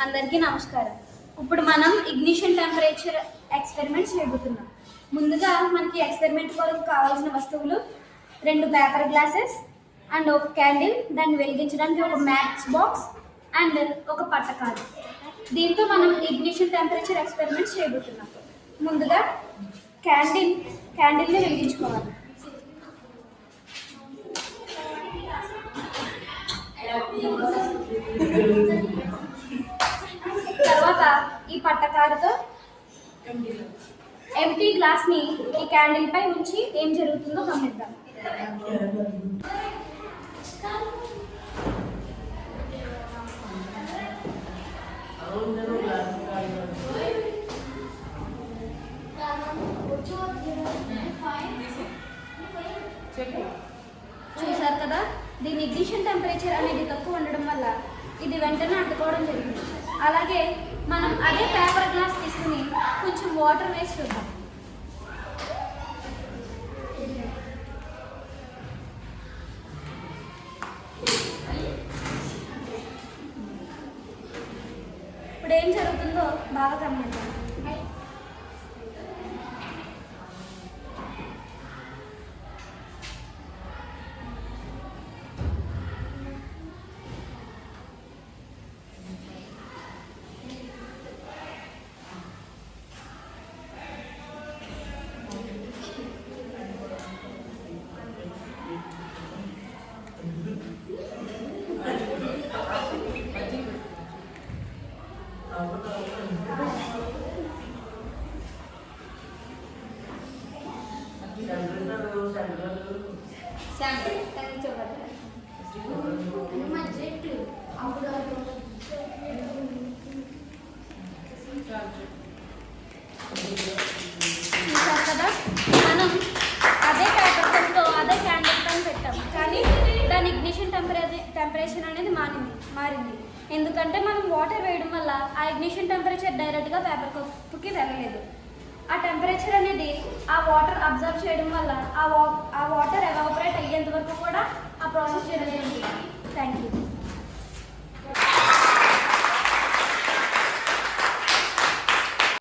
అందరికీ నమస్కారం. ఇప్పుడు మనం ఇగ్నిషన్ టెంపరేచర్ ఎక్స్పెరిమెంట్ చేయబోతున్నాం. ముందుగా మనకి ఎక్స్పెరిమెంట్ కొరకు కావాల్సిన వస్తువులు 2 పేపర్ గ్లాసెస్ అండ్ ఒక క్యాండిల్, దాన్ని వెలిగించడానికి ఒక మ్యాచ్ బాక్స్ అండ్ ఒక పట్టకాలు. దీంతో మనం ఇగ్నిషన్ టెంపరేచర్ ఎక్స్పెరిమెంట్ చేయబోతున్నాం. ముందుగా క్యాండిల్ని వెలిగించుకోవాలి. తర్వాత ఈ పట్టకారుతో ఎంటీ గ్లాస్ ని ఈ క్యాండిల్ పై ఉంచి ఏం జరుగుతుందో గమనిద్దాం. చూసారు కదా, దీని ఇగ్నిషన్ టెంపరేచర్ అనేది తక్కువ ఉండడం వల్ల ఇది వెంటనే అంటుకోవడం జరిగింది. అలాగే మనం అదే పేపర్ గ్లాస్ తీసుకుని కొంచెం వాటర్ వేసి చూద్దాం. ఇప్పుడు ఏం జరుగుతుందో బాగా గమనిద్దాం. చూసారు కదా, మనం అదే పేపర్ కప్తో అదే క్యాండిల్ పైన పెట్టాం, కానీ దాని ఇగ్నిషన్ టెంపరేచర్ అనేది మారింది. ఎందుకంటే మనం వాటర్ వేయడం వల్ల ఆ ఇగ్నిషన్ టెంపరేచర్ డైరెక్ట్గా పేపర్ కప్పుకి వెళ్ళలేదు. ఆ టెంపరేచర్ అనేది ఆ వాటర్ అబ్జర్వ్ చేయడం వల్ల ఆ వాటర్ ఎవాపరేట్ అయ్యేంత